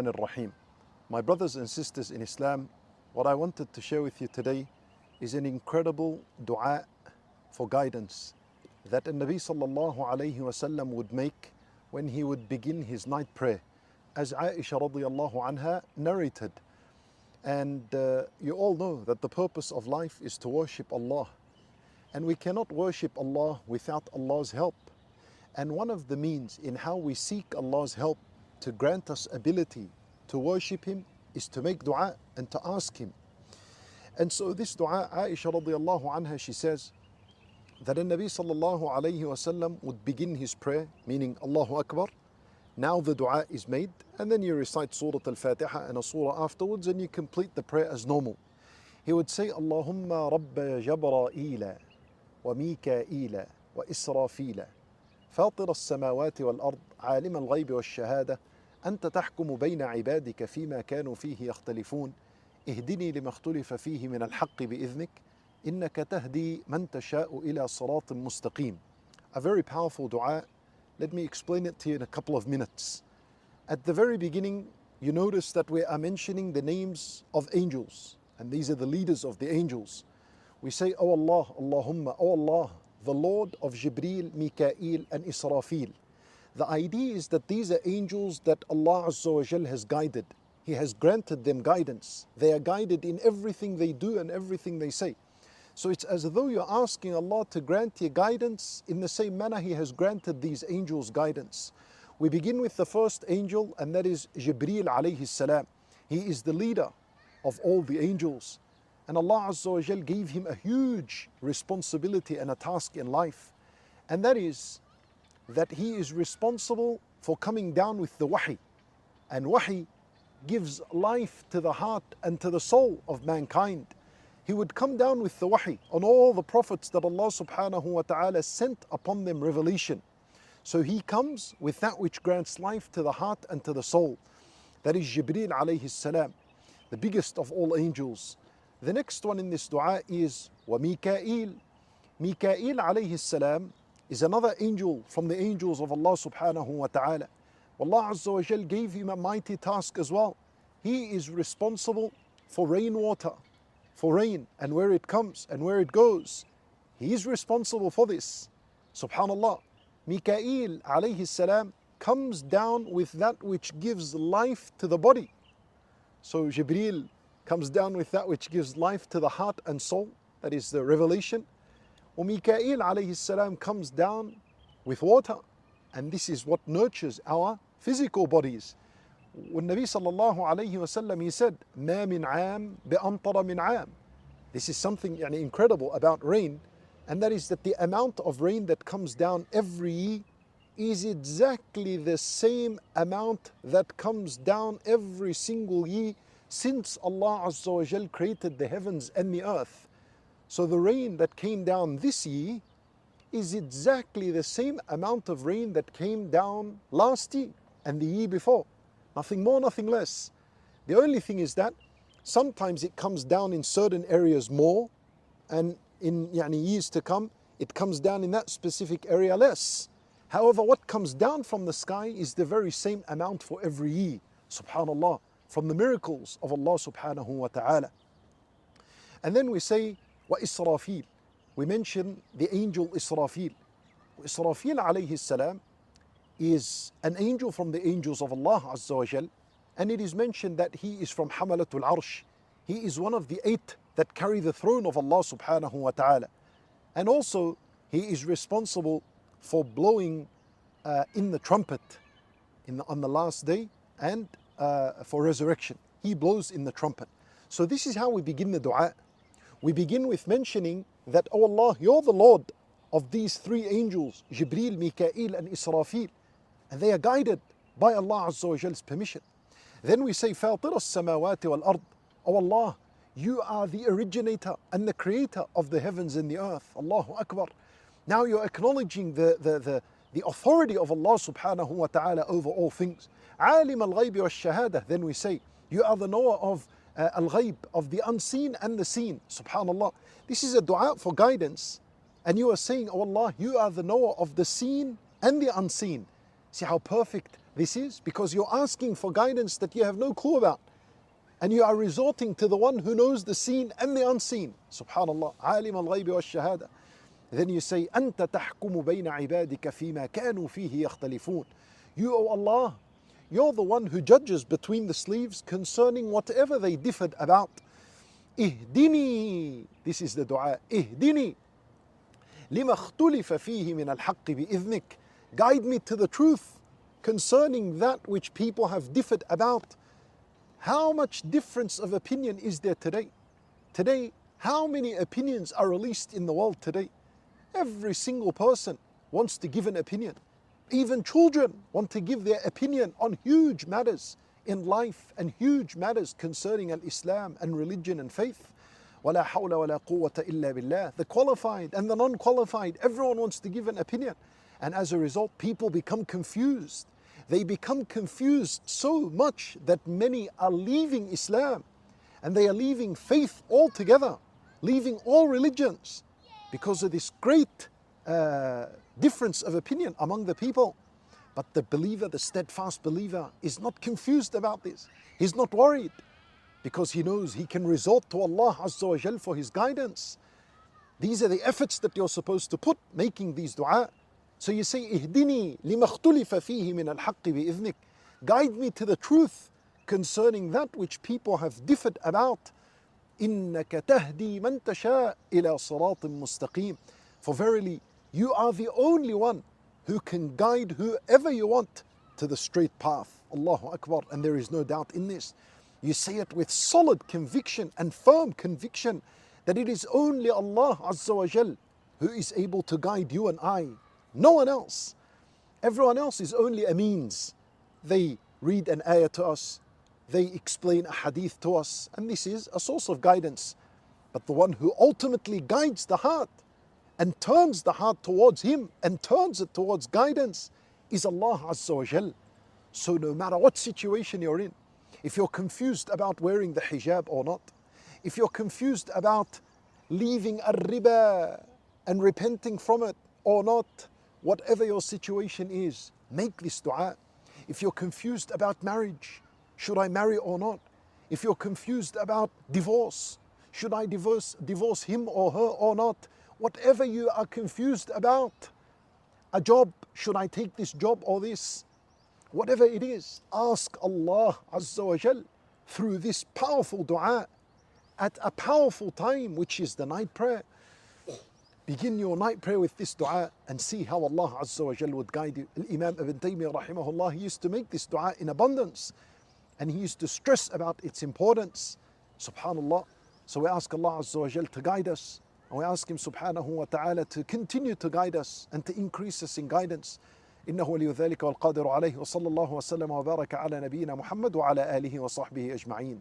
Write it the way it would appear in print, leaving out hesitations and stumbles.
Rahmanir Rahim. My brothers and sisters in Islam, what I wanted to share with you today is an incredible dua for guidance that the Nabi sallallahu alayhi wasallam would make when he would begin his night prayer, as Aisha radiyallahu anha narrated. And you all know that the purpose of life is to worship Allah, and we cannot worship Allah without Allah's help. And one of the means in how we seek Allah's help to grant us ability to worship Him is to make dua and to ask Him. And so this dua, Aisha radiallahu anha, she says that the Nabi sallallahu alayhi wasallam would begin his prayer, meaning Allahu Akbar. Now the dua is made, and then you recite Surah Al-Fatiha and a surah afterwards, and you complete the prayer as normal. He would say, Allahumma Rabba Jabra'ila wa Mika'ila wa Israfila فاطر السماوات والأرض عالم الغيب والشهادة أنت تحكم بين عبادك فيما كانوا فيه يختلفون اهدني لما اختلف فيه من الحق بإذنك إنك تهدي من تشاء إلى صراط مستقيم. A very powerful dua. Let me explain it to you in a couple of minutes. At the very beginning, you notice that we are mentioning the names of angels, and these are the leaders of the angels. We say, Oh Allah, Allahumma, Oh Allah, the Lord of Jibreel, Mikael and Israfil. The idea is that these are angels that Allah Azza wa Jal has guided. He has granted them guidance. They are guided in everything they do and everything they say. So it's as though you're asking Allah to grant you guidance in the same manner He has granted these angels guidance. We begin with the first angel, and that is Jibreel alayhi salam. He is the leader of all the angels. And Allah Azza wa Jal gave him a huge responsibility and a task in life. And that is that he is responsible for coming down with the wahi. And wahi gives life to the heart and to the soul of mankind. He would come down with the wahi on all the prophets that Allah subhanahu wa ta'ala sent upon them revelation. So he comes with that which grants life to the heart and to the soul. That is Jibreel alayhi salam, the biggest of all angels. The next one in this dua is wa Mikael. Mikael alayhi salam is another angel from the angels of Allah subhanahu wa ta'ala. Allah Azza wa Jal gave him a mighty task as well. He is responsible for rainwater, for rain and where it comes and where it goes. He is responsible for this. Subhanallah. Mikael alayhi salam comes down with that which gives life to the body. So Jibreel comes down with that which gives life to the heart and soul, that is the revelation. Or Mikael alayhi salam comes down with water, and this is what nurtures our physical bodies. When Nabi sallallahu alayhi wasallam, he said, "Ma min aam bi'amtara min aam." This is something incredible about rain, and that is that the amount of rain that comes down every year is exactly the same amount that comes down every single year since Allah Azza wa Jal created the heavens and the earth. So the rain that came down this year is exactly the same amount of rain that came down last year and the year before. Nothing more, nothing less. The only thing is that sometimes it comes down in certain areas more, and in years to come, it comes down in that specific area less. However, what comes down from the sky is the very same amount for every year. Subhanallah. From the miracles of Allah subhanahu wa ta'ala. And then we say, wa Israfil. We mention the angel Israfil. Israfil alayhi salam is an angel from the angels of Allah Azza wa Jal, and it is mentioned that he is from Hamalatul Arsh. He is one of the 8 that carry the throne of Allah subhanahu wa ta'ala. And also, he is responsible for blowing in the trumpet on the last day, and for resurrection. He blows in the trumpet. So this is how we begin the dua. We begin with mentioning that, Oh Allah, you're the Lord of these 3 angels, Jibreel, Mikael and Israfil, and they are guided by Allah Azza wa Jal's permission. Then we say, فاطر السماوات والأرض. Oh Allah, you are the originator and the creator of the heavens and the earth. Allahu Akbar. Now you're acknowledging the authority of Allah subhanahu wa ta'ala over all things. عالم الغيب والشهادة. Then we say, you are the knower of al-ghayb, of the unseen and the seen. Subhanallah. This is a dua for guidance, and you are saying, Oh Allah, you are the knower of the seen and the unseen. See how perfect this is? Because you're asking for guidance that you have no clue about. And you are resorting to the one who knows the seen and the unseen. Subhanallah. عالم الغيب والشهادة. Then you say, أنت تحكم بين عبادك فيما كانوا فيه يختلفون. You, O Allah, you're the one who judges between the slaves concerning whatever they differed about. اهدني. This is the dua. اهدني لما اختلف فيه من الحق بإذنك. Guide me to the truth concerning that which people have differed about. How much difference of opinion is there today? Today, how many opinions are released in the world today? Every single person wants to give an opinion. Even children want to give their opinion on huge matters in life and huge matters concerning al-Islam and religion and faith. وَلَا حَوْلَ وَلَا قُوَّةَ إِلَّا بِاللَّهِ. The qualified and the non-qualified, everyone wants to give an opinion. And as a result, people become confused. They become confused so much that many are leaving Islam and they are leaving faith altogether, leaving all religions because of this great difference of opinion among the people. But the believer, the steadfast believer, is not confused about this. He's not worried because he knows he can resort to Allah Azza wa Jal for his guidance. These are the efforts that you're supposed to put making these dua. So you say, اهدني لما اختلف فيه من الحق بإذنك. Guide me to the truth concerning that which people have differed about. إنك تهدي من تشاء إلى صراط مستقيم. For verily, you are the only one who can guide whoever you want to the straight path. Allahu Akbar. And there is no doubt in this. You say it with solid conviction and firm conviction that it is only Allah Azza wa Jal who is able to guide you and I. No one else. Everyone else is only a means. They read an ayah to us, they explain a hadith to us, and this is a source of guidance. But the one who ultimately guides the heart and turns the heart towards Him and turns it towards guidance is Allah Azza wa Jal. So no matter what situation you're in, if you're confused about wearing the hijab or not, if you're confused about leaving ar-riba and repenting from it or not, whatever your situation is, make this dua. If you're confused about marriage, should I marry or not? If you're confused about divorce, should I divorce him or her or not? Whatever you are confused about, a job, should I take this job or this? Whatever it is, ask Allah Azza wa Jal through this powerful dua at a powerful time, which is the night prayer. Begin your night prayer with this dua and see how Allah Azza wa Jal would guide you. Imam Ibn Taymiyyah rahimahullah, he used to make this dua in abundance and he used to stress about its importance. Subhanallah. So we ask Allah Azza wa Jal to guide us, and we ask Him subhanahu wa ta'ala to continue to guide us and to increase us in guidance. إنه ولي ذلك والقادر عليه وصلى الله وسلم وبارك على نبينا محمد وعلى آله وصحبه أجمعين.